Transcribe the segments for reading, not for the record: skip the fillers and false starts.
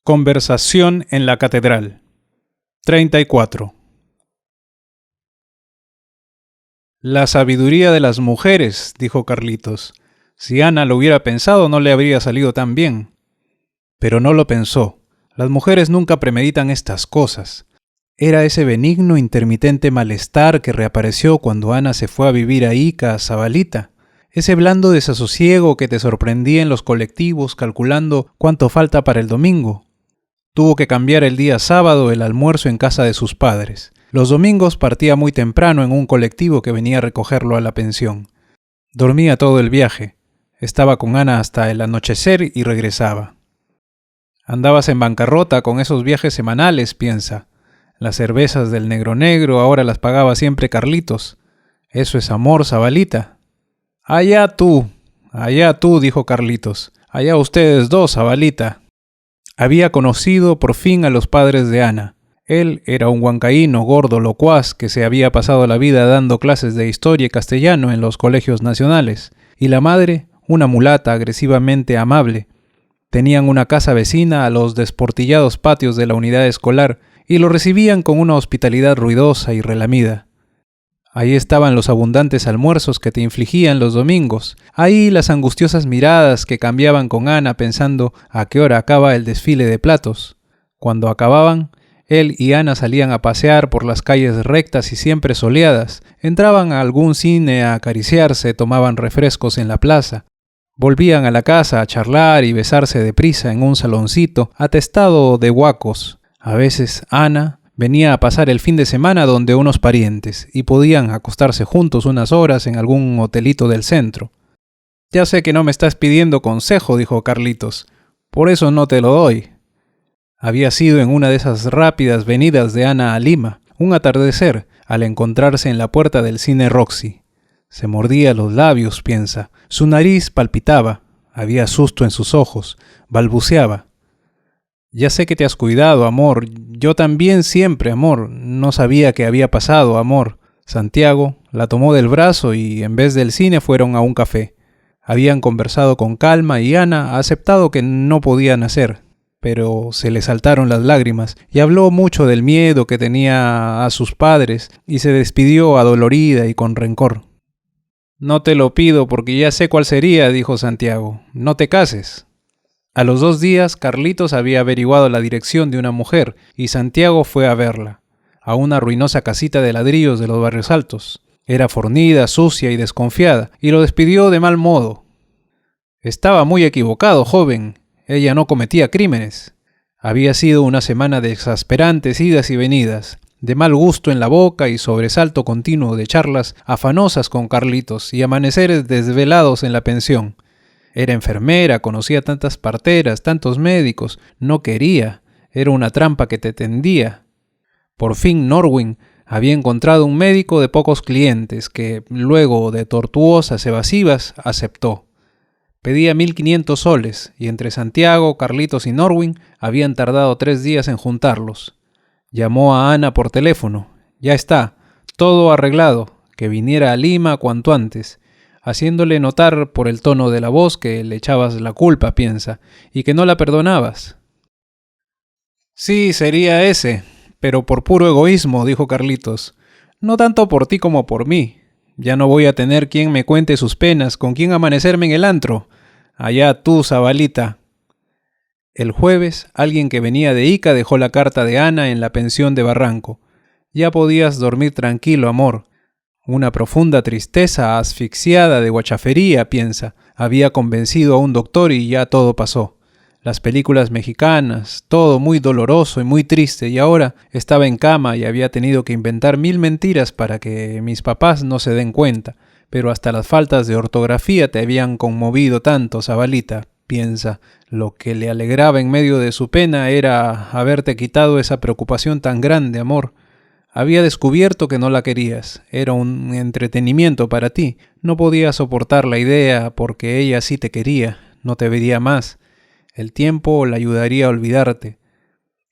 Conversación en la catedral. 34. La sabiduría de las mujeres, dijo Carlitos. Si Ana lo hubiera pensado, no le habría salido tan bien. Pero no lo pensó. Las mujeres nunca premeditan estas cosas. Era ese benigno intermitente malestar que reapareció cuando Ana se fue a vivir a Ica, a Zabalita. Ese blando desasosiego que te sorprendía en los colectivos calculando cuánto falta para el domingo. Tuvo que cambiar el día sábado el almuerzo en casa de sus padres. Los domingos partía muy temprano en un colectivo que venía a recogerlo a la pensión. Dormía todo el viaje. Estaba con Ana hasta el anochecer y regresaba. Andabas en bancarrota con esos viajes semanales, piensa. Las cervezas del Negro Negro ahora las pagaba siempre Carlitos. Eso es amor, Zabalita. Allá tú, dijo Carlitos. Allá ustedes dos, Zabalita. Había conocido por fin a los padres de Ana. Él era un huancaíno gordo locuaz que se había pasado la vida dando clases de historia y castellano en los colegios nacionales. Y la madre, una mulata agresivamente amable. Tenían una casa vecina a los desportillados patios de la unidad escolar y lo recibían con una hospitalidad ruidosa y relamida. Ahí estaban los abundantes almuerzos que te infligían los domingos. Ahí las angustiosas miradas que cambiaban con Ana pensando a qué hora acaba el desfile de platos. Cuando acababan, él y Ana salían a pasear por las calles rectas y siempre soleadas. Entraban a algún cine a acariciarse, tomaban refrescos en la plaza. Volvían a la casa a charlar y besarse deprisa en un saloncito atestado de huacos. A veces Ana venía a pasar el fin de semana donde unos parientes y podían acostarse juntos unas horas en algún hotelito del centro. Ya sé que no me estás pidiendo consejo, dijo Carlitos. Por eso no te lo doy. Había sido en una de esas rápidas venidas de Ana a Lima, un atardecer, al encontrarse en la puerta del cine Roxy. Se mordía los labios, piensa. Su nariz palpitaba. Había susto en sus ojos. Balbuceaba. Ya sé que te has cuidado, amor. Yo también siempre, amor. No sabía qué había pasado, amor. Santiago la tomó del brazo y en vez del cine fueron a un café. Habían conversado con calma y Ana ha aceptado que no podían hacer, pero se le saltaron las lágrimas y habló mucho del miedo que tenía a sus padres y se despidió adolorida y con rencor. No te lo pido porque ya sé cuál sería, dijo Santiago. No te cases. A los 2 días, Carlitos había averiguado la dirección de una mujer y Santiago fue a verla, a una ruinosa casita de ladrillos de los barrios altos. Era fornida, sucia y desconfiada, y lo despidió de mal modo. Estaba muy equivocado, joven. Ella no cometía crímenes. Había sido una semana de exasperantes idas y venidas, de mal gusto en la boca y sobresalto continuo de charlas afanosas con Carlitos y amaneceres desvelados en la pensión. Era enfermera, conocía tantas parteras, tantos médicos. No quería. Era una trampa que te tendía. Por fin Norwin había encontrado un médico de pocos clientes que, luego de tortuosas evasivas, aceptó. Pedía 1.500 soles y entre Santiago, Carlitos y Norwin habían tardado 3 días en juntarlos. Llamó a Ana por teléfono. Ya está, todo arreglado, que viniera a Lima cuanto antes, haciéndole notar por el tono de la voz que le echabas la culpa, piensa, y que no la perdonabas. Sí, sería ese, pero por puro egoísmo, dijo Carlitos. No tanto por ti como por mí. Ya no voy a tener quien me cuente sus penas, con quien amanecerme en el antro. Allá tú, Zabalita. El jueves, alguien que venía de Ica dejó la carta de Ana en la pensión de Barranco. Ya podías dormir tranquilo, amor. Una profunda tristeza asfixiada de guachafería, piensa, había convencido a un doctor y ya todo pasó. Las películas mexicanas, todo muy doloroso y muy triste, y ahora estaba en cama y había tenido que inventar 1000 mentiras para que mis papás no se den cuenta, pero hasta las faltas de ortografía te habían conmovido tanto, Zabalita, piensa. Lo que le alegraba en medio de su pena era haberte quitado esa preocupación tan grande, amor. Había descubierto que no la querías, era un entretenimiento para ti, no podías soportar la idea porque ella sí te quería, no te vería más. El tiempo la ayudaría a olvidarte.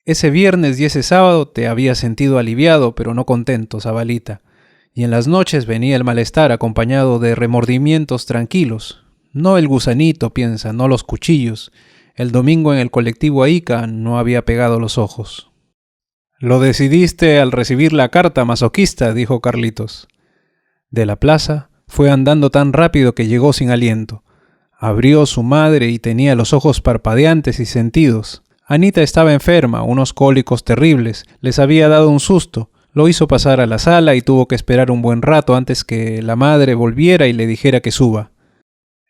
Ese viernes y ese sábado te habías sentido aliviado pero no contento, Zabalita, y en las noches venía el malestar acompañado de remordimientos tranquilos. No el gusanito, piensa, no los cuchillos. El domingo en el colectivo a Ica no había pegado los ojos. «Lo decidiste al recibir la carta, masoquista», dijo Carlitos. De la plaza fue andando tan rápido que llegó sin aliento. Abrió su madre y tenía los ojos parpadeantes y sentidos. Anita estaba enferma, unos cólicos terribles, les había dado un susto. Lo hizo pasar a la sala y tuvo que esperar un buen rato antes que la madre volviera y le dijera que suba.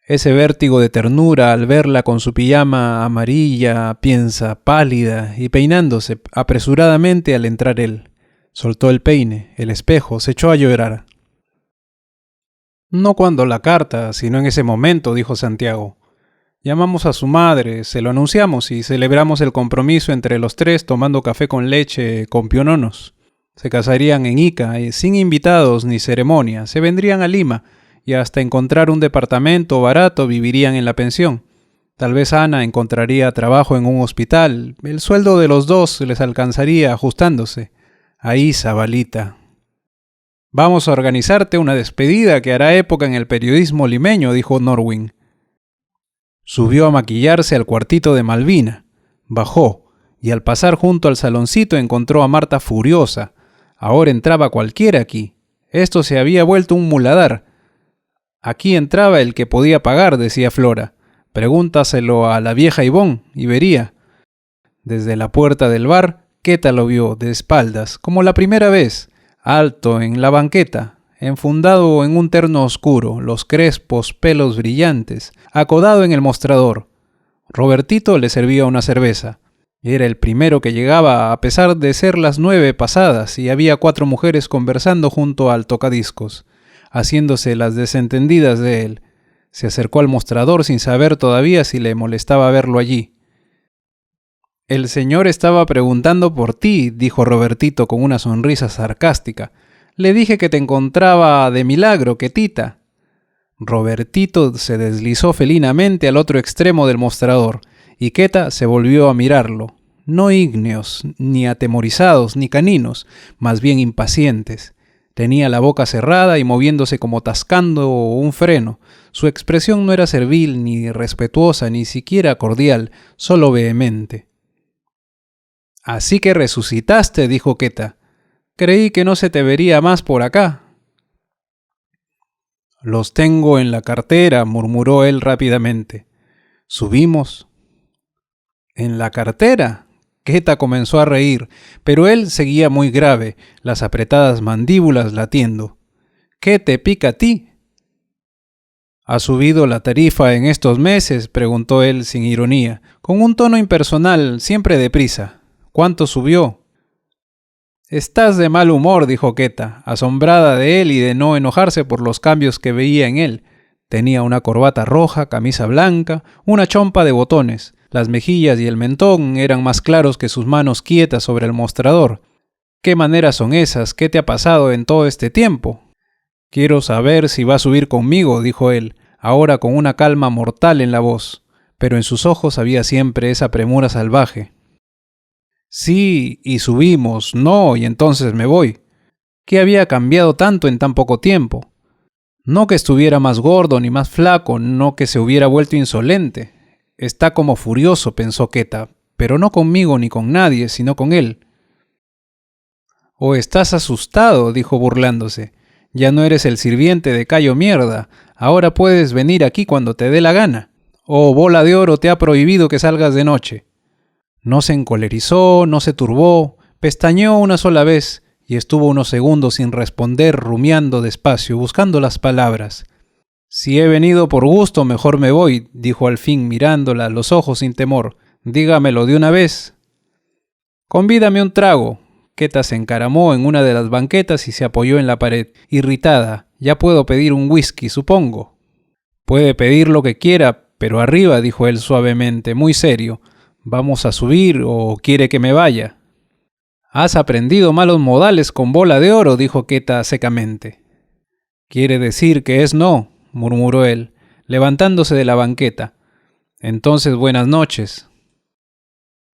Ese vértigo de ternura al verla con su pijama amarilla, piensa, pálida y peinándose apresuradamente al entrar él. Soltó el peine, el espejo, se echó a llorar. «No cuando la carta, sino en ese momento», dijo Santiago. «Llamamos a su madre, se lo anunciamos y celebramos el compromiso entre los tres tomando café con leche con piononos. Se casarían en Ica, sin invitados ni ceremonia, se vendrían a Lima y hasta encontrar un departamento barato vivirían en la pensión. Tal vez Ana encontraría trabajo en un hospital, el sueldo de los dos les alcanzaría ajustándose. Ahí, Zabalita. «Vamos a organizarte una despedida que hará época en el periodismo limeño», dijo Norwin. Subió a maquillarse al cuartito de Malvina. Bajó, y al pasar junto al saloncito encontró a Marta furiosa. Ahora entraba cualquiera aquí. Esto se había vuelto un muladar. Aquí entraba el que podía pagar, decía Flora. Pregúntaselo a la vieja Ivón y vería. Desde la puerta del bar, Queta lo vio de espaldas, como la primera vez, alto en la banqueta, enfundado en un terno oscuro, los crespos pelos brillantes, acodado en el mostrador. Robertito le servía una cerveza. Era el primero que llegaba a pesar de ser las 9 pasadas y había 4 mujeres conversando junto al tocadiscos, haciéndose las desentendidas de él. Se acercó al mostrador sin saber todavía si le molestaba verlo allí. «El señor estaba preguntando por ti», dijo Robertito con una sonrisa sarcástica. «Le dije que te encontraba de milagro, Quetita». Robertito se deslizó felinamente al otro extremo del mostrador, y Queta se volvió a mirarlo, no ígneos, ni atemorizados, ni caninos, más bien impacientes. Tenía la boca cerrada y moviéndose como tascando un freno. Su expresión no era servil, ni respetuosa, ni siquiera cordial, solo vehemente. «Así que resucitaste», dijo Queta. «Creí que no se te vería más por acá». «Los tengo en la cartera», murmuró él rápidamente. «Subimos». «¿En la cartera?» Queta comenzó a reír, pero él seguía muy grave, las apretadas mandíbulas latiendo. «¿Qué te pica a ti?» «¿Ha subido la tarifa en estos meses?», preguntó él sin ironía, con un tono impersonal, siempre deprisa. «¿Cuánto subió?» «Estás de mal humor», dijo Queta, asombrada de él y de no enojarse por los cambios que veía en él. Tenía una corbata roja, camisa blanca, una chompa de botones. Las mejillas y el mentón eran más claros que sus manos quietas sobre el mostrador. «¿Qué maneras son esas? ¿Qué te ha pasado en todo este tiempo?» «Quiero saber si va a subir conmigo», dijo él, ahora con una calma mortal en la voz, pero en sus ojos había siempre esa premura salvaje. «Sí, y subimos, no, y entonces me voy». ¿Qué había cambiado tanto en tan poco tiempo? No que estuviera más gordo ni más flaco, no que se hubiera vuelto insolente. Está como furioso, pensó Queta, pero no conmigo ni con nadie, sino con él. «¿O estás asustado?», dijo burlándose. «Ya no eres el sirviente de Cayo Mierda, ahora puedes venir aquí cuando te dé la gana. ¿O Bola de Oro te ha prohibido que salgas de noche?» No se encolerizó, no se turbó, pestañeó una sola vez y estuvo unos segundos sin responder, rumiando despacio, buscando las palabras. «Si he venido por gusto, mejor me voy», dijo al fin mirándola a los ojos sin temor. «Dígamelo de una vez». «Convídame un trago». Queta se encaramó en una de las banquetas y se apoyó en la pared, irritada. «Ya puedo pedir un whisky, supongo». «Puede pedir lo que quiera, pero arriba», dijo él suavemente, muy serio. «¿Vamos a subir o quiere que me vaya?» «Has aprendido malos modales con Bola de Oro», dijo Queta secamente. «Quiere decir que es no», murmuró él, levantándose de la banqueta. «Entonces buenas noches».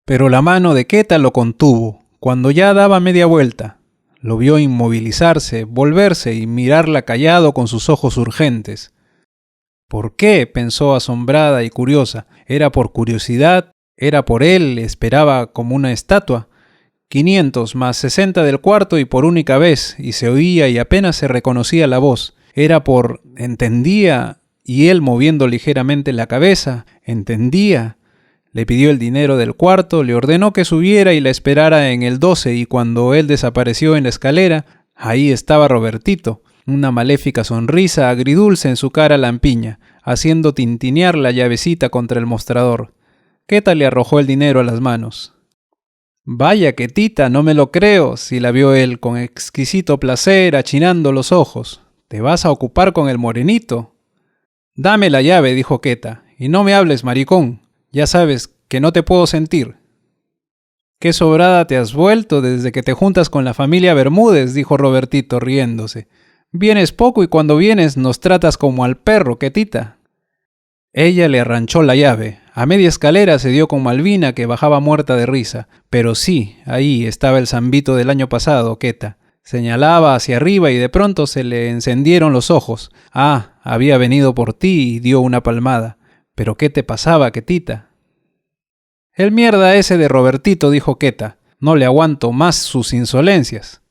Pero la mano de Queta lo contuvo, cuando ya daba media vuelta. Lo vio inmovilizarse, volverse y mirarla callado con sus ojos urgentes. ¿Por qué?, pensó asombrada y curiosa. ¿Era por curiosidad? ¿Era por él? Esperaba como una estatua. 500 más 60 del cuarto y por única vez, y se oía y apenas se reconocía la voz. Era por... ¿entendía? Y él, moviendo ligeramente la cabeza, ¿entendía? Le pidió el dinero del cuarto, le ordenó que subiera y la esperara en el 12, y cuando él desapareció en la escalera, ahí estaba Robertito, una maléfica sonrisa agridulce en su cara lampiña, haciendo tintinear la llavecita contra el mostrador. Queta le arrojó el dinero a las manos. «Vaya, Quetita, no me lo creo», si la vio él con exquisito placer, achinando los ojos. «¿Te vas a ocupar con el morenito?» «Dame la llave», dijo Queta, «y no me hables, maricón. Ya sabes que no te puedo sentir». «Qué sobrada te has vuelto desde que te juntas con la familia Bermúdez», dijo Robertito riéndose. «Vienes poco y cuando vienes nos tratas como al perro, Quetita». Ella le arranchó la llave. A media escalera se dio con Malvina, que bajaba muerta de risa. Pero sí, ahí estaba el zambito del año pasado, Queta. Señalaba hacia arriba y de pronto se le encendieron los ojos. Ah, había venido por ti y dio una palmada. ¿Pero qué te pasaba, Quetita? «El mierda ese de Robertito», dijo Queta. «No le aguanto más sus insolencias».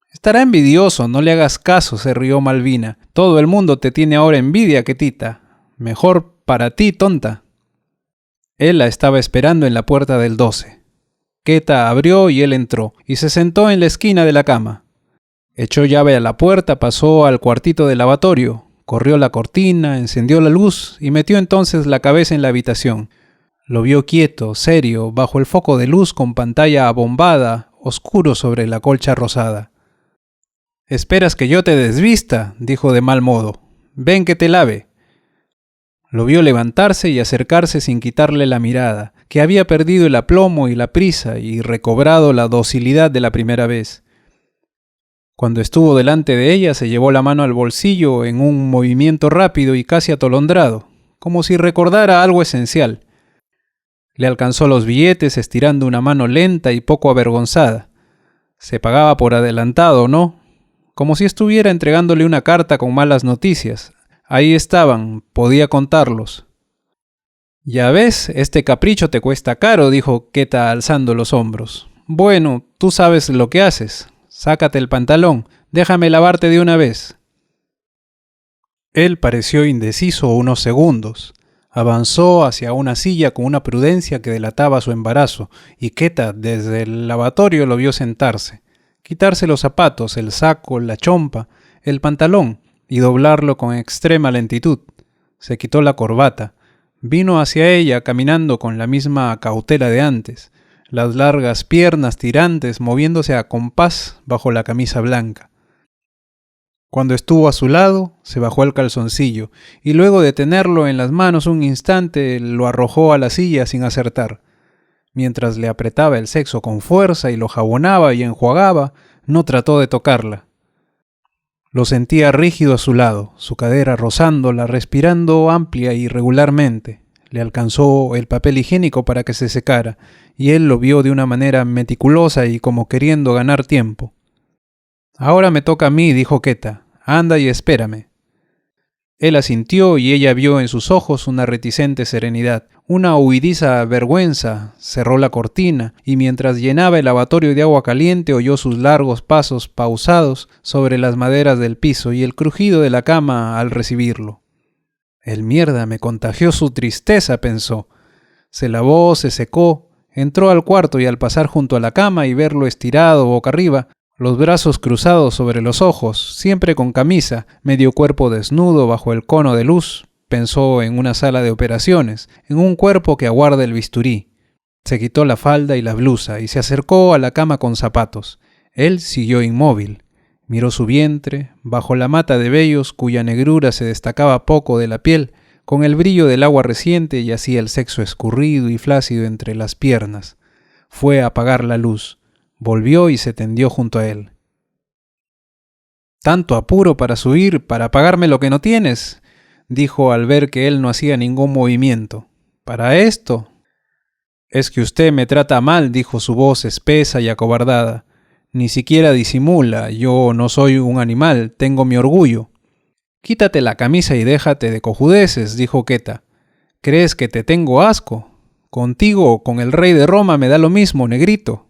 «Estará envidioso, no le hagas caso», se rió Malvina. «Todo el mundo te tiene ahora envidia, Quetita. Mejor para ti, tonta». Él la estaba esperando en la puerta del 12. Queta abrió y él entró, y se sentó en la esquina de la cama. Echó llave a la puerta, pasó al cuartito del lavatorio, corrió la cortina, encendió la luz y metió entonces la cabeza en la habitación. Lo vio quieto, serio, bajo el foco de luz con pantalla abombada, oscuro sobre la colcha rosada. «¿Esperas que yo te desvista?», dijo de mal modo. «Ven que te lave». Lo vio levantarse y acercarse sin quitarle la mirada, que había perdido el aplomo y la prisa y recobrado la docilidad de la primera vez. Cuando estuvo delante de ella, se llevó la mano al bolsillo en un movimiento rápido y casi atolondrado, como si recordara algo esencial. Le alcanzó los billetes estirando una mano lenta y poco avergonzada. Se pagaba por adelantado, ¿no? Como si estuviera entregándole una carta con malas noticias. Ahí estaban, podía contarlos. «Ya ves, este capricho te cuesta caro», dijo Queta alzando los hombros. «Bueno, tú sabes lo que haces. Sácate el pantalón, déjame lavarte de una vez». Él pareció indeciso unos segundos. Avanzó hacia una silla con una prudencia que delataba su embarazo, y Queta desde el lavatorio lo vio sentarse, quitarse los zapatos, el saco, la chompa, el pantalón, y doblarlo con extrema lentitud. Se quitó la corbata. Vino hacia ella caminando con la misma cautela de antes, las largas piernas tirantes moviéndose a compás bajo la camisa blanca. Cuando estuvo a su lado, se bajó el calzoncillo y luego de tenerlo en las manos un instante lo arrojó a la silla sin acertar. Mientras le apretaba el sexo con fuerza y lo jabonaba y enjuagaba, no trató de tocarla. Lo sentía rígido a su lado, su cadera rozándola, respirando amplia y regularmente. Le alcanzó el papel higiénico para que se secara, y él lo vio de una manera meticulosa y como queriendo ganar tiempo. «Ahora me toca a mí», dijo Queta. «Anda y espérame». Él asintió y ella vio en sus ojos una reticente serenidad, una huidiza vergüenza. Cerró la cortina y mientras llenaba el lavatorio de agua caliente oyó sus largos pasos pausados sobre las maderas del piso y el crujido de la cama al recibirlo. «El mierda me contagió su tristeza», pensó. Se lavó, se secó, entró al cuarto y al pasar junto a la cama y verlo estirado boca arriba, los brazos cruzados sobre los ojos, siempre con camisa, medio cuerpo desnudo bajo el cono de luz, pensó en una sala de operaciones, en un cuerpo que aguarda el bisturí. Se quitó la falda y la blusa y se acercó a la cama con zapatos. Él siguió inmóvil. Miró su vientre, bajo la mata de vellos cuya negrura se destacaba poco de la piel, con el brillo del agua reciente yacía el sexo escurrido y flácido entre las piernas. Fue a apagar la luz. Volvió y se tendió junto a él. «¿Tanto apuro para subir, para pagarme lo que no tienes?», dijo al ver que él no hacía ningún movimiento. «¿Para esto?». «Es que usted me trata mal», dijo su voz espesa y acobardada. «Ni siquiera disimula, yo no soy un animal, tengo mi orgullo». Quítate la camisa y déjate de cojudeces, dijo Queta. ¿Crees que te tengo asco? Contigo o con el rey de Roma me da lo mismo, negrito.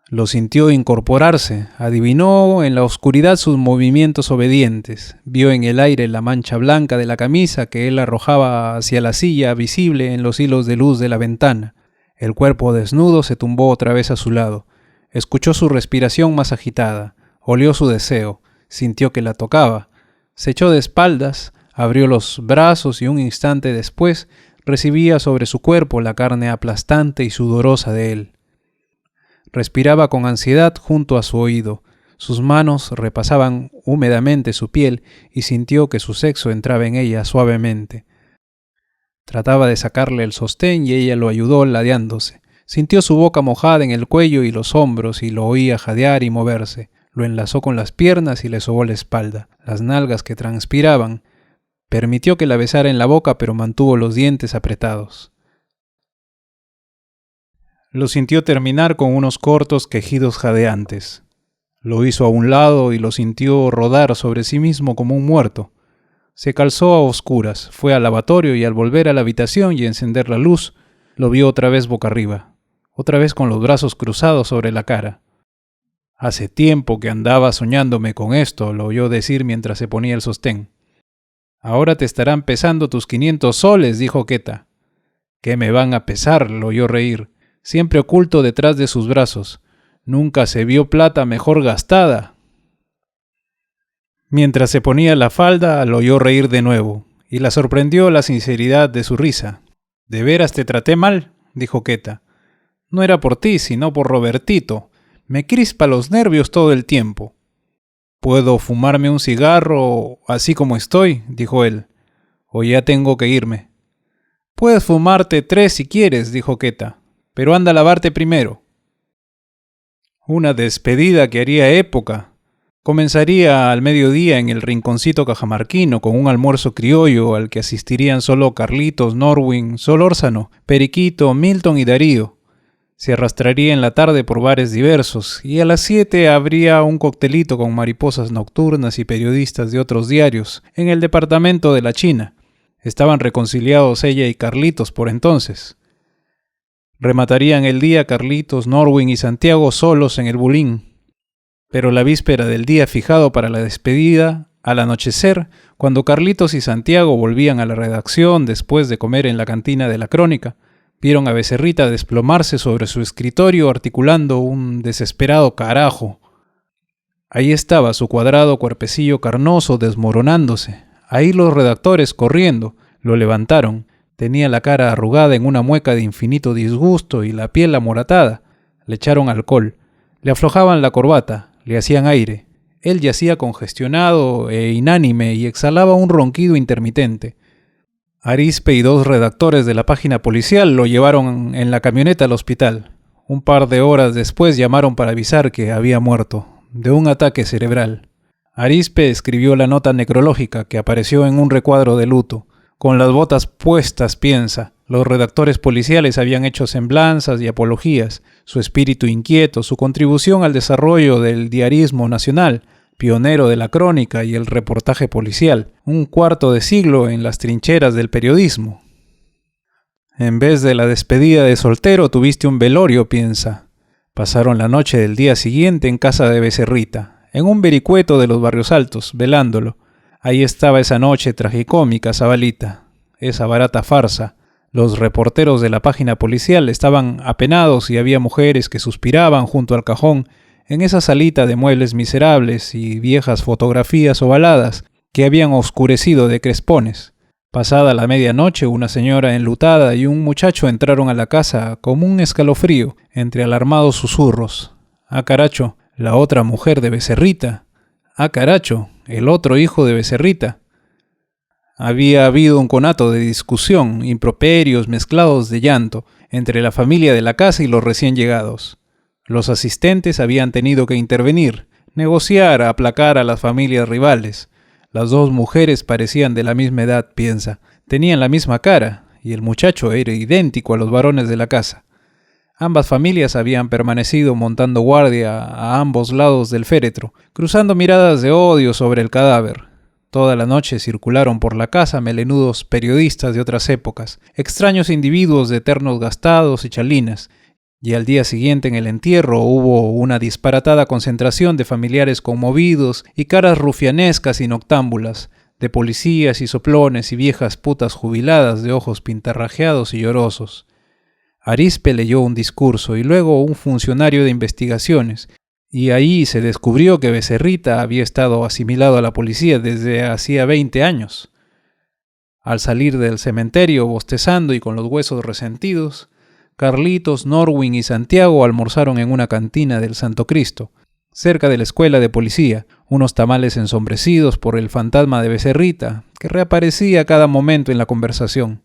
Lo sintió incorporarse, adivinó en la oscuridad sus movimientos obedientes, vio en el aire la mancha blanca de la camisa que él arrojaba hacia la silla visible en los hilos de luz de la ventana. El cuerpo desnudo se tumbó otra vez a su lado, escuchó su respiración más agitada, olió su deseo, sintió que la tocaba, se echó de espaldas, abrió los brazos y un instante después recibía sobre su cuerpo la carne aplastante y sudorosa de él. Respiraba con ansiedad junto a su oído. Sus manos repasaban húmedamente su piel y sintió que su sexo entraba en ella suavemente. Trataba de sacarle el sostén y ella lo ayudó ladeándose. Sintió su boca mojada en el cuello y los hombros y lo oía jadear y moverse. Lo enlazó con las piernas y le sobó la espalda, las nalgas que transpiraban. Permitió que la besara en la boca, pero mantuvo los dientes apretados. Lo sintió terminar con unos cortos quejidos jadeantes. Lo hizo a un lado y lo sintió rodar sobre sí mismo como un muerto. Se calzó a oscuras, fue al lavatorio y al volver a la habitación y encender la luz, lo vio otra vez boca arriba, otra vez con los brazos cruzados sobre la cara. Hace tiempo que andaba soñándome con esto, lo oyó decir mientras se ponía el sostén. Ahora te estarán pesando tus 500 soles, dijo Queta. ¿Qué me van a pesar?, lo oyó reír. Siempre oculto detrás de sus brazos. Nunca se vio plata mejor gastada. Mientras se ponía la falda, lo oyó reír de nuevo, y la sorprendió la sinceridad de su risa. ¿De veras te traté mal?, dijo Queta. No era por ti, sino por Robertito. Me crispa los nervios todo el tiempo. ¿Puedo fumarme un cigarro así como estoy?, dijo él. ¿O ya tengo que irme? Puedes fumarte 3 si quieres, dijo Queta. Pero anda a lavarte primero. Una despedida que haría época. Comenzaría al mediodía en el rinconcito cajamarquino con un almuerzo criollo al que asistirían solo Carlitos, Norwin, Solórzano, Periquito, Milton y Darío. Se arrastraría en la tarde por bares diversos y a las 7 habría un coctelito con mariposas nocturnas y periodistas de otros diarios en el departamento de la China. Estaban reconciliados ella y Carlitos por entonces. Rematarían el día Carlitos, Norwin y Santiago solos en el Bulín. Pero la víspera del día fijado para la despedida, al anochecer, cuando Carlitos y Santiago volvían a la redacción después de comer en la cantina de la Crónica, vieron a Becerrita desplomarse sobre su escritorio articulando un desesperado carajo. Ahí estaba su cuadrado cuerpecillo carnoso desmoronándose. Ahí los redactores corriendo, lo levantaron. Tenía la cara arrugada en una mueca de infinito disgusto y la piel amoratada. Le echaron alcohol, le aflojaban la corbata, le hacían aire. Él yacía congestionado e inánime y exhalaba un ronquido intermitente. Arizpe y 2 redactores de la página policial lo llevaron en la camioneta al hospital. Un par de horas después llamaron para avisar que había muerto, de un ataque cerebral. Arizpe escribió la nota necrológica que apareció en un recuadro de luto. Con las botas puestas, piensa, los redactores policiales habían hecho semblanzas y apologías, su espíritu inquieto, su contribución al desarrollo del diarismo nacional, pionero de la crónica y el reportaje policial, un cuarto de siglo en las trincheras del periodismo. En vez de la despedida de soltero tuviste un velorio, piensa. Pasaron la noche del día siguiente en casa de Becerrita, en un vericueto de los Barrios Altos, velándolo. Ahí estaba esa noche tragicómica, Zabalita, esa barata farsa. Los reporteros de la página policial estaban apenados y había mujeres que suspiraban junto al cajón en esa salita de muebles miserables y viejas fotografías ovaladas que habían oscurecido de crespones. Pasada la medianoche, una señora enlutada y un muchacho entraron a la casa como un escalofrío entre alarmados susurros. ¡Ah, caracho! La otra mujer de Becerrita. ¡Ah, caracho! El otro hijo de Becerrita. Había habido un conato de discusión, improperios mezclados de llanto, entre la familia de la casa y los recién llegados. Los asistentes habían tenido que intervenir, negociar, aplacar a las familias rivales. Las 2 mujeres parecían de la misma edad, piensa, tenían la misma cara, y el muchacho era idéntico a los varones de la casa. Ambas familias habían permanecido montando guardia a ambos lados del féretro, cruzando miradas de odio sobre el cadáver. Toda la noche circularon por la casa melenudos periodistas de otras épocas, extraños individuos de ternos gastados y chalinas, y al día siguiente en el entierro hubo una disparatada concentración de familiares conmovidos y caras rufianescas y noctámbulas, de policías y soplones y viejas putas jubiladas de ojos pintarrajeados y llorosos. Arizpe leyó un discurso y luego un funcionario de investigaciones, y ahí se descubrió que Becerrita había estado asimilado a la policía desde hacía 20 años. Al salir del cementerio, bostezando y con los huesos resentidos, Carlitos, Norwin y Santiago almorzaron en una cantina del Santo Cristo, cerca de la escuela de policía, unos tamales ensombrecidos por el fantasma de Becerrita, que reaparecía a cada momento en la conversación.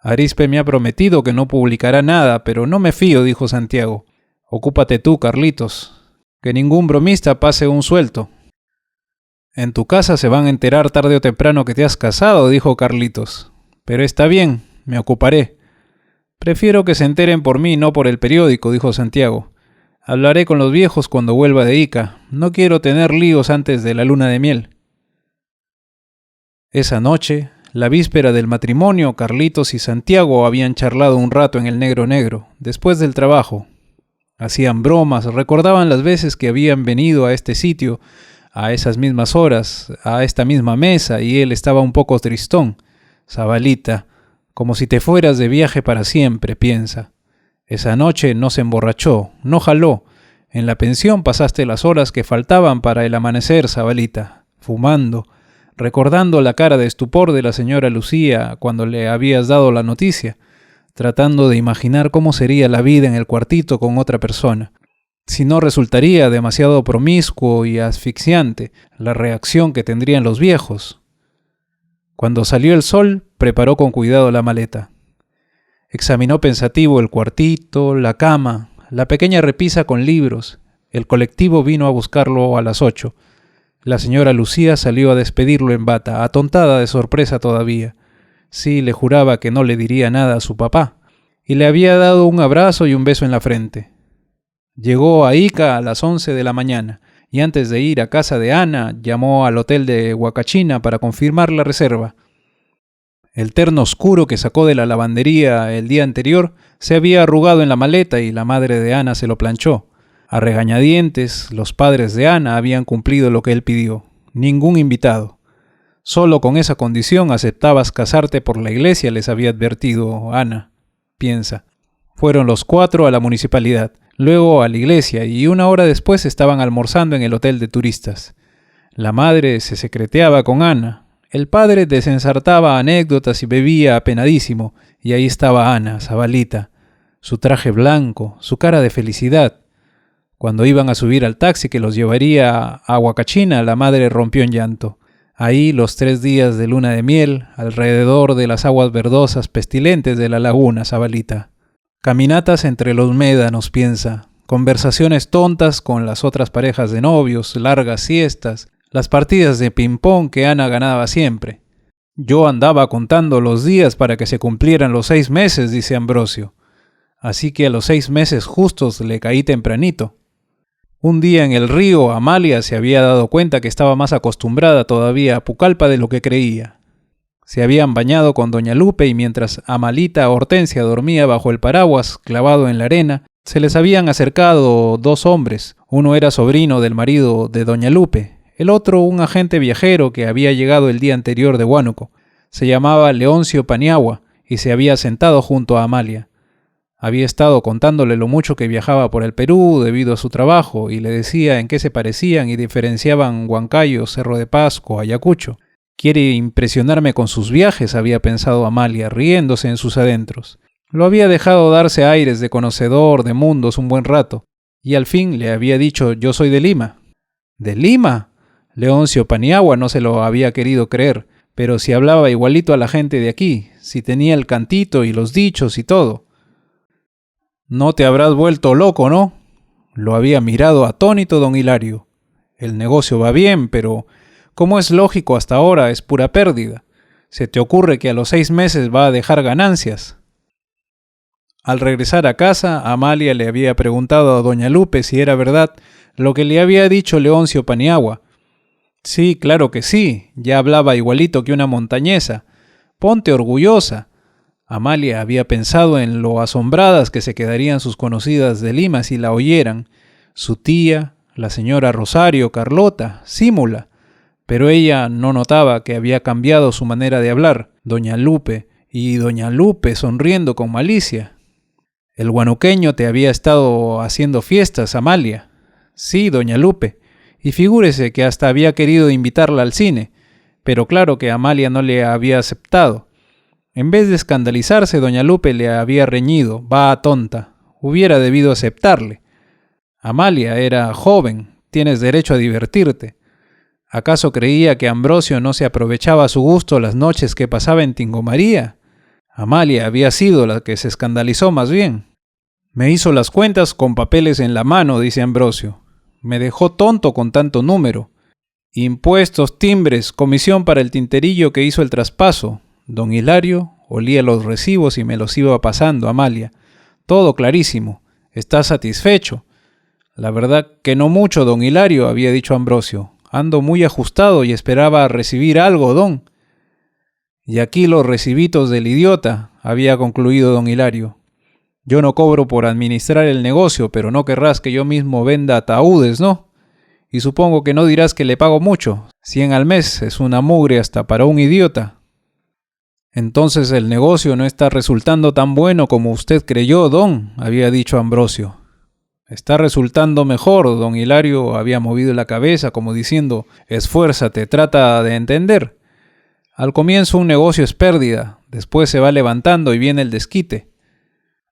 Arizpe me ha prometido que no publicará nada, pero no me fío, dijo Santiago. Ocúpate tú, Carlitos, que ningún bromista pase un suelto. En tu casa se van a enterar tarde o temprano que te has casado, dijo Carlitos. Pero está bien, me ocuparé. Prefiero que se enteren por mí, no por el periódico, dijo Santiago. Hablaré con los viejos cuando vuelva de Ica. No quiero tener líos antes de la luna de miel. Esa noche, la víspera del matrimonio, Carlitos y Santiago habían charlado un rato en el Negro Negro, después del trabajo. Hacían bromas, recordaban las veces que habían venido a este sitio, a esas mismas horas, a esta misma mesa, y él estaba un poco tristón. Zabalita, como si te fueras de viaje para siempre, piensa. Esa noche no se emborrachó, no jaló. En la pensión pasaste las horas que faltaban para el amanecer, Zabalita, fumando, recordando la cara de estupor de la señora Lucía cuando le habías dado la noticia, tratando de imaginar cómo sería la vida en el cuartito con otra persona. Si no resultaría demasiado promiscuo y asfixiante la reacción que tendrían los viejos. Cuando salió el sol, preparó con cuidado la maleta. Examinó pensativo el cuartito, la cama, la pequeña repisa con libros. El colectivo vino a buscarlo a las 8. La señora Lucía salió a despedirlo en bata, atontada de sorpresa todavía. Sí, le juraba que no le diría nada a su papá, y le había dado un abrazo y un beso en la frente. Llegó a Ica a las 11 de la mañana, y antes de ir a casa de Ana, llamó al hotel de Huacachina para confirmar la reserva. El terno oscuro que sacó de la lavandería el día anterior se había arrugado en la maleta y la madre de Ana se lo planchó. A regañadientes, los padres de Ana habían cumplido lo que él pidió. Ningún invitado. Solo con esa condición aceptabas casarte por la iglesia, les había advertido Ana. Piensa. Fueron los 4 a la municipalidad, luego a la iglesia y 1 hora después estaban almorzando en el hotel de turistas. La madre se secreteaba con Ana. El padre desensartaba anécdotas y bebía apenadísimo, y ahí estaba Ana, Zabalita, su traje blanco, su cara de felicidad. Cuando iban a subir al taxi que los llevaría a Huacachina, la madre rompió en llanto. Ahí los 3 días de luna de miel, alrededor de las aguas verdosas pestilentes de la laguna, Zabalita. Caminatas entre los médanos, piensa. Conversaciones tontas con las otras parejas de novios, largas siestas, las partidas de ping-pong que Ana ganaba siempre. Yo andaba contando los días para que se cumplieran los 6 meses, dice Ambrosio. Así que a los 6 meses justos le caí tempranito. Un día en el río, Amalia se había dado cuenta que estaba más acostumbrada todavía a Pucallpa de lo que creía. Se habían bañado con doña Lupe y mientras Amalita Hortensia dormía bajo el paraguas, clavado en la arena, se les habían acercado 2 hombres. Uno era sobrino del marido de doña Lupe, el otro un agente viajero que había llegado el día anterior de Huánuco. Se llamaba Leoncio Paniagua y se había sentado junto a Amalia. Había estado contándole lo mucho que viajaba por el Perú debido a su trabajo y le decía en qué se parecían y diferenciaban Huancayo, Cerro de Pasco, Ayacucho. Quiere impresionarme con sus viajes, había pensado Amalia, riéndose en sus adentros. Lo había dejado darse aires de conocedor de mundos un buen rato, y al fin le había dicho: yo soy de Lima. ¿De Lima? Leoncio Paniagua no se lo había querido creer, pero si hablaba igualito a la gente de aquí, si tenía el cantito y los dichos y todo. No te habrás vuelto loco, ¿no? Lo había mirado atónito don Hilario. El negocio va bien, pero como es lógico hasta ahora, es pura pérdida. ¿Se te ocurre que a los 6 meses va a dejar ganancias? Al regresar a casa, Amalia le había preguntado a doña Lupe si era verdad lo que le había dicho Leoncio Paniagua, Sí, claro que sí, ya hablaba igualito que una montañesa. Ponte orgullosa. Amalia había pensado en lo asombradas que se quedarían sus conocidas de Lima si la oyeran, su tía, la señora Rosario, Carlota, Símula, pero ella no notaba que había cambiado su manera de hablar, doña Lupe sonriendo con malicia. El guanuqueño te había estado haciendo fiestas, Amalia. Sí, doña Lupe, y figúrese que hasta había querido invitarla al cine, pero claro que Amalia no le había aceptado. En vez de escandalizarse, doña Lupe le había reñido, va tonta, hubiera debido aceptarle. Amalia era joven, tienes derecho a divertirte. ¿Acaso creía que Ambrosio no se aprovechaba a su gusto las noches que pasaba en Tingomaría? Amalia había sido la que se escandalizó más bien. Me hizo las cuentas con papeles en la mano, dice Ambrosio. Me dejó tonto con tanto número. Impuestos, timbres, comisión para el tinterillo que hizo el traspaso. Don Hilario olía los recibos y me los iba pasando, Amalia. Todo clarísimo. ¿Estás satisfecho? La verdad que no mucho, don Hilario, había dicho Ambrosio. Ando muy ajustado y esperaba recibir algo, don. Y aquí los recibitos del idiota, había concluido don Hilario. Yo no cobro por administrar el negocio, pero no querrás que yo mismo venda ataúdes, ¿no? Y supongo que no dirás que le pago mucho. 100 al mes es una mugre hasta para un idiota. Entonces el negocio no está resultando tan bueno como usted creyó, don, había dicho Ambrosio. Está resultando mejor, don Hilario había movido la cabeza como diciendo, esfuérzate, trata de entender. Al comienzo un negocio es pérdida, después se va levantando y viene el desquite.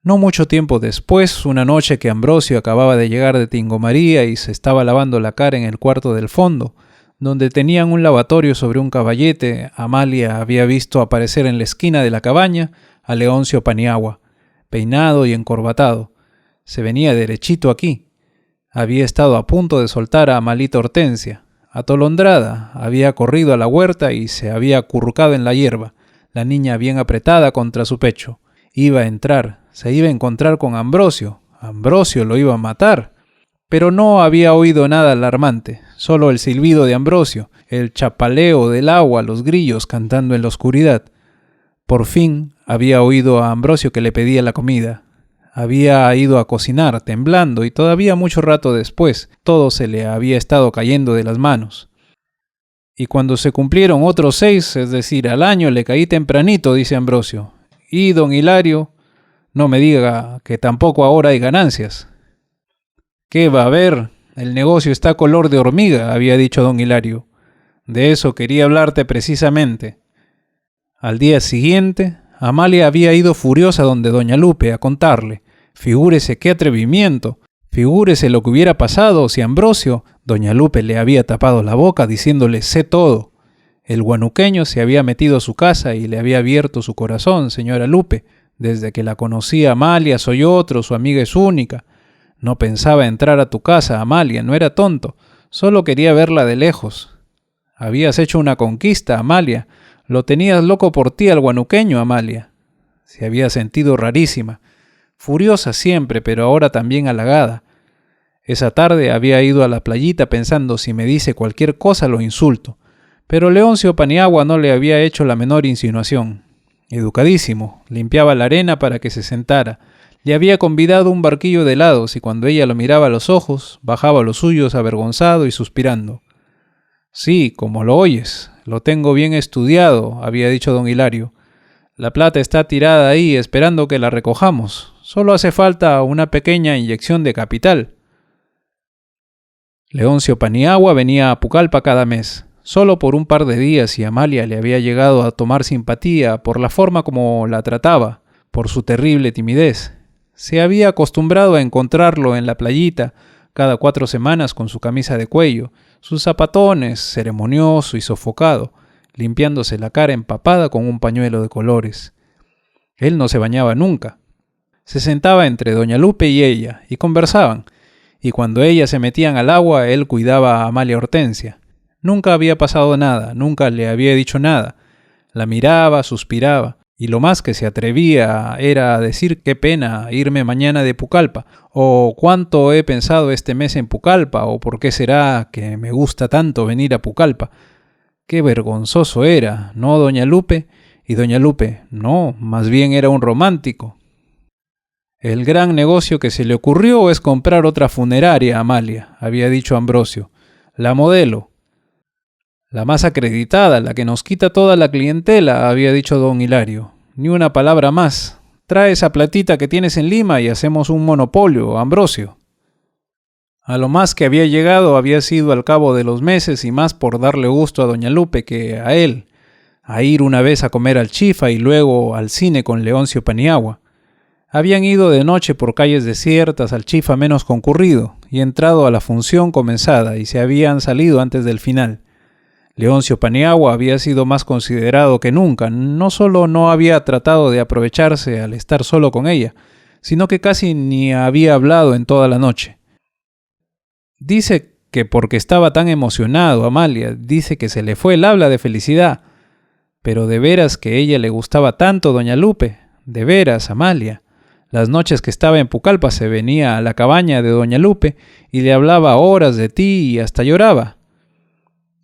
No mucho tiempo después, una noche que Ambrosio acababa de llegar de Tingomaría y se estaba lavando la cara en el cuarto del fondo, donde tenían un lavatorio sobre un caballete, Amalia había visto aparecer en la esquina de la cabaña a Leoncio Paniagua, peinado y encorbatado. Se venía derechito aquí. Había estado a punto de soltar a Amalita Hortensia. Atolondrada, había corrido a la huerta y se había acurrucado en la hierba, la niña bien apretada contra su pecho. Iba a entrar, se iba a encontrar con Ambrosio. Ambrosio lo iba a matar. Pero no había oído nada alarmante, solo el silbido de Ambrosio, el chapaleo del agua, los grillos cantando en la oscuridad. Por fin había oído a Ambrosio que le pedía la comida. Había ido a cocinar, temblando, y todavía mucho rato después, todo se le había estado cayendo de las manos. Y cuando se cumplieron otros 6, es decir, al año, le caí tempranito, dice Ambrosio. Y don Hilario, no me diga que tampoco ahora hay ganancias. ¿Qué va a haber? El negocio está color de hormiga, había dicho don Hilario. De eso quería hablarte precisamente. Al día siguiente, Amalia había ido furiosa donde doña Lupe a contarle. Figúrese qué atrevimiento, figúrese lo que hubiera pasado si Ambrosio, doña Lupe le había tapado la boca diciéndole sé todo. El guanuqueño se había metido a su casa y le había abierto su corazón, señora Lupe. Desde que la conocía Amalia soy otro, su amiga es única. No pensaba entrar a tu casa, Amalia, no era tonto, solo quería verla de lejos. Habías hecho una conquista, Amalia, lo tenías loco por ti al guanuqueño, Amalia. Se había sentido rarísima, furiosa siempre, pero ahora también halagada. Esa tarde había ido a la playita pensando si me dice cualquier cosa lo insulto, pero Leoncio Paniagua no le había hecho la menor insinuación. Educadísimo, limpiaba la arena para que se sentara. Le había convidado un barquillo de helados y cuando ella lo miraba a los ojos, bajaba los suyos avergonzado y suspirando. Sí, como lo oyes, lo tengo bien estudiado, había dicho don Hilario. La plata está tirada ahí esperando que la recojamos. Solo hace falta una pequeña inyección de capital. Leoncio Paniagua venía a Pucallpa cada mes, solo por un par de días y Amalia le había llegado a tomar simpatía por la forma como la trataba, por su terrible timidez. Se había acostumbrado a encontrarlo en la playita cada 4 semanas con su camisa de cuello, sus zapatones, ceremonioso y sofocado, limpiándose la cara empapada con un pañuelo de colores. Él no se bañaba nunca. Se sentaba entre doña Lupe y ella y conversaban, y cuando ellas se metían al agua él cuidaba a Amalia Hortensia. Nunca había pasado nada, nunca le había dicho nada. La miraba, suspiraba, y lo más que se atrevía era a decir qué pena irme mañana de Pucallpa, o cuánto he pensado este mes en Pucallpa, o por qué será que me gusta tanto venir a Pucallpa. Qué vergonzoso era, ¿no, doña Lupe? Y doña Lupe, no, más bien era un romántico. El gran negocio que se le ocurrió es comprar otra funeraria, Amalia, había dicho Ambrosio. La Modelo. La más acreditada, la que nos quita toda la clientela, había dicho don Hilario. Ni una palabra más. Trae esa platita que tienes en Lima y hacemos un monopolio, Ambrosio. A lo más que había llegado había sido al cabo de los meses y más por darle gusto a doña Lupe que a él, a ir una vez a comer al Chifa y luego al cine con Leoncio Paniagua. Habían ido de noche por calles desiertas al Chifa menos concurrido y entrado a la función comenzada y se habían salido antes del final. Leoncio Paniagua había sido más considerado que nunca, no solo no había tratado de aprovecharse al estar solo con ella, sino que casi ni había hablado en toda la noche. Dice que porque estaba tan emocionado, Amalia, dice que se le fue el habla de felicidad. Pero de veras que a ella le gustaba tanto doña Lupe, de veras, Amalia. Las noches que estaba en Pucallpa se venía a la cabaña de doña Lupe y le hablaba horas de ti y hasta lloraba.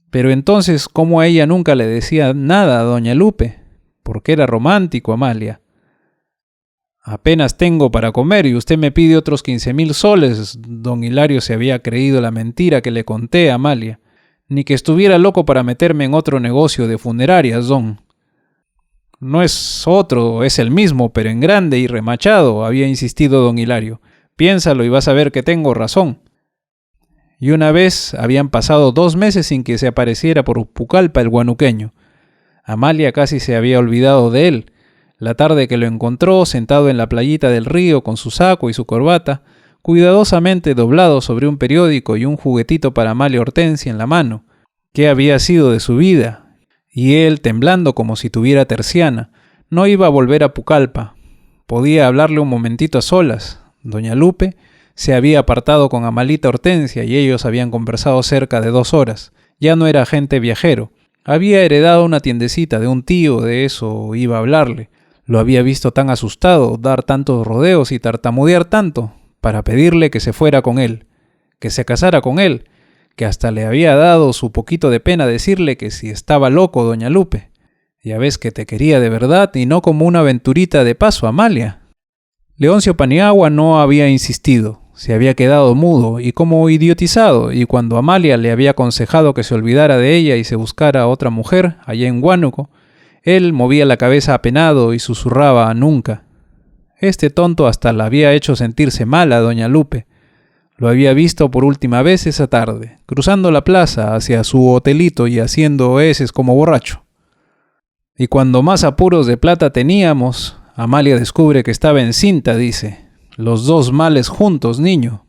Pero entonces, ¿cómo a ella nunca le decía nada a doña Lupe? Porque era romántico, Amalia. Apenas tengo para comer y usted me pide otros 15,000 soles. Don Hilario se había creído la mentira que le conté a Amalia. Ni que estuviera loco para meterme en otro negocio de funerarias, don. No es otro, es el mismo, pero en grande y remachado, había insistido don Hilario. Piénsalo y vas a ver que tengo razón. Y una vez habían pasado 2 meses sin que se apareciera por Pucallpa el guanuqueño. Amalia casi se había olvidado de él. La tarde que lo encontró sentado en la playita del río con su saco y su corbata, cuidadosamente doblado sobre un periódico y un juguetito para Amalia Hortensia en la mano. ¿Qué había sido de su vida? Y él, temblando como si tuviera terciana, no iba a volver a Pucallpa. Podía hablarle un momentito a solas. Doña Lupe se había apartado con Amalita Hortensia y ellos habían conversado cerca de 2 horas. Ya no era agente viajero. Había heredado una tiendecita de un tío, de eso iba a hablarle. Lo había visto tan asustado, dar tantos rodeos y tartamudear tanto, para pedirle que se fuera con él, que se casara con él, que hasta le había dado su poquito de pena decirle que si estaba loco doña Lupe. Ya ves que te quería de verdad y no como una aventurita de paso, Amalia. Leoncio Paniagua no había insistido, se había quedado mudo y como idiotizado, y cuando Amalia le había aconsejado que se olvidara de ella y se buscara a otra mujer allá en Huánuco, él movía la cabeza apenado y susurraba nunca. Este tonto hasta la había hecho sentirse mal a doña Lupe. Lo había visto por última vez esa tarde, cruzando la plaza hacia su hotelito y haciendo heces como borracho. Y cuando más apuros de plata teníamos, Amalia descubre que estaba encinta, dice. Los 2 males juntos, niño.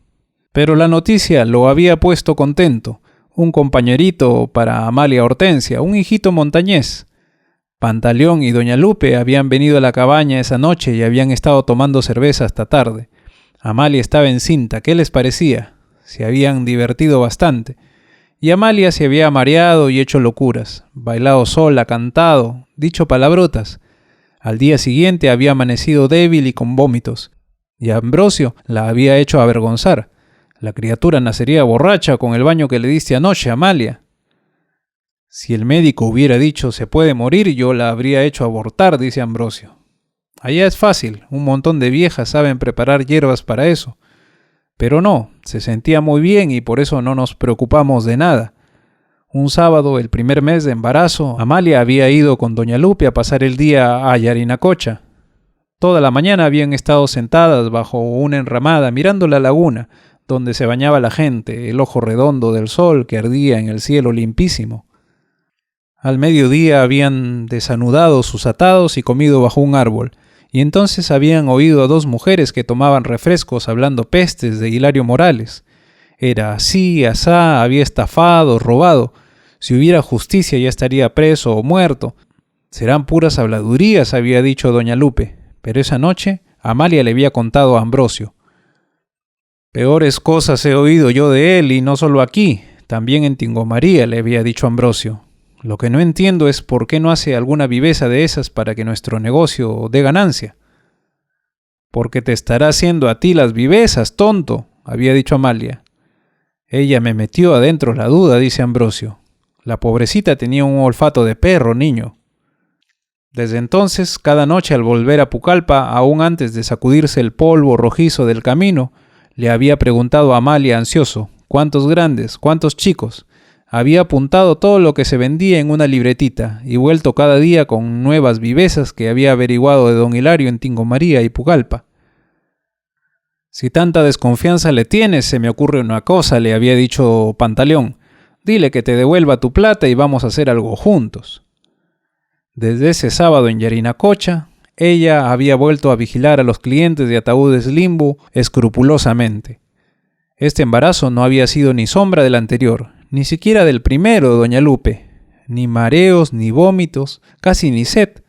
Pero la noticia lo había puesto contento. Un compañerito para Amalia Hortensia, un hijito montañés. Pantaleón y doña Lupe habían venido a la cabaña esa noche y habían estado tomando cerveza hasta tarde. Amalia estaba encinta, ¿qué les parecía? Se habían divertido bastante. Y Amalia se había mareado y hecho locuras, bailado sola, cantado, dicho palabrotas. Al día siguiente había amanecido débil y con vómitos. Y Ambrosio la había hecho avergonzar. La criatura nacería borracha con el baño que le diste anoche, Amalia. Si el médico hubiera dicho se puede morir, yo la habría hecho abortar, dice Ambrosio. Allá es fácil, un montón de viejas saben preparar hierbas para eso. Pero no, se sentía muy bien y por eso no nos preocupamos de nada. Un sábado, el primer mes de embarazo, Amalia había ido con doña Lupe a pasar el día a Yarinacocha. Toda la mañana habían estado sentadas bajo una enramada mirando la laguna, donde se bañaba la gente, el ojo redondo del sol que ardía en el cielo limpísimo. Al mediodía habían desanudado sus atados y comido bajo un árbol, y entonces habían oído a 2 mujeres que tomaban refrescos hablando pestes de Hilario Morales. Era así, asá, había estafado, robado. Si hubiera justicia ya estaría preso o muerto. Serán puras habladurías, había dicho doña Lupe, pero esa noche Amalia le había contado a Ambrosio. Peores cosas he oído yo de él y no solo aquí, también en Tingomaría, le había dicho Ambrosio. Lo que no entiendo es por qué no hace alguna viveza de esas para que nuestro negocio dé ganancia. Porque te estará haciendo a ti las vivezas, tonto, había dicho Amalia. Ella me metió adentro la duda, dice Ambrosio. La pobrecita tenía un olfato de perro, niño. Desde entonces, cada noche al volver a Pucallpa, aún antes de sacudirse el polvo rojizo del camino, le había preguntado a Amalia ansioso, ¿cuántos grandes, cuántos chicos? Había apuntado todo lo que se vendía en una libretita y vuelto cada día con nuevas vivezas que había averiguado de don Hilario en Tingomaría y Pucallpa. Si tanta desconfianza le tienes, se me ocurre una cosa, le había dicho Pantaleón. Dile que te devuelva tu plata y vamos a hacer algo juntos. Desde ese sábado en Yarinacocha, ella había vuelto a vigilar a los clientes de Ataúdes Limbo escrupulosamente. Este embarazo no había sido ni sombra del anterior, ni siquiera del primero, doña Lupe. Ni mareos, ni vómitos, casi ni sed.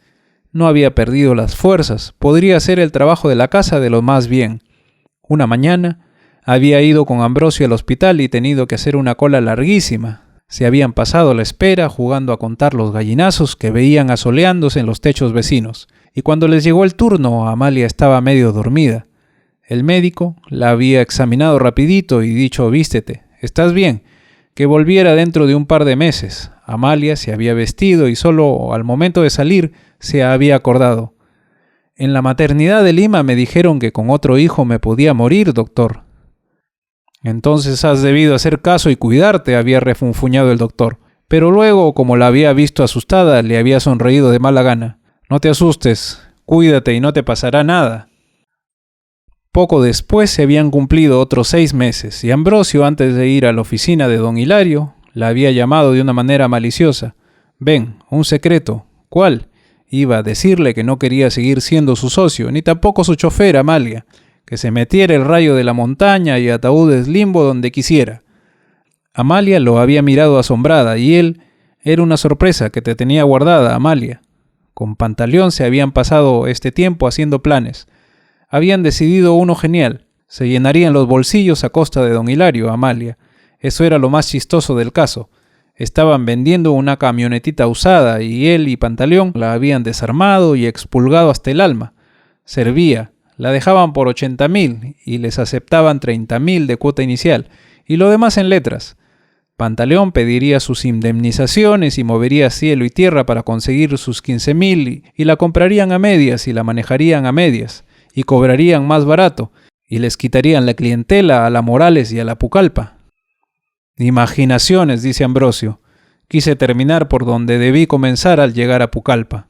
No había perdido las fuerzas, podría hacer el trabajo de la casa de lo más bien. Una mañana había ido con Ambrosio al hospital y tenido que hacer una cola larguísima. Se habían pasado la espera jugando a contar los gallinazos que veían asoleándose en los techos vecinos, y cuando les llegó el turno, Amalia estaba medio dormida. El médico la había examinado rapidito y dicho, vístete, ¿estás bien? Que volviera dentro de un par de meses. Amalia se había vestido y solo al momento de salir se había acordado. En la maternidad de Lima me dijeron que con otro hijo me podía morir, doctor. Entonces has debido hacer caso y cuidarte, había refunfuñado el doctor. Pero luego, como la había visto asustada, le había sonreído de mala gana. No te asustes, cuídate y no te pasará nada. Poco después se habían cumplido otros 6 meses y Ambrosio, antes de ir a la oficina de don Hilario, la había llamado de una manera maliciosa. Ven, un secreto. ¿Cuál? Iba a decirle que no quería seguir siendo su socio, ni tampoco su chofer, Amalia, que se metiera el rayo de la montaña y Ataúdes Limbo donde quisiera. Amalia lo había mirado asombrada y él era una sorpresa que te tenía guardada, Amalia. Con Pantaleón se habían pasado este tiempo haciendo planes. Habían decidido uno genial. Se llenarían los bolsillos a costa de don Hilario, Amalia. Eso era lo más chistoso del caso. Estaban vendiendo una camionetita usada y él y Pantaleón la habían desarmado y expulgado hasta el alma. Servía. La dejaban por 80.000 y les aceptaban 30.000 de cuota inicial y lo demás en letras. Pantaleón pediría sus indemnizaciones y movería cielo y tierra para conseguir sus 15.000 y la comprarían a medias y la manejarían a medias y cobrarían más barato y les quitarían la clientela a la Morales y a la Pucallpa. Imaginaciones, dice Ambrosio. Quise terminar por donde debí comenzar al llegar a Pucallpa.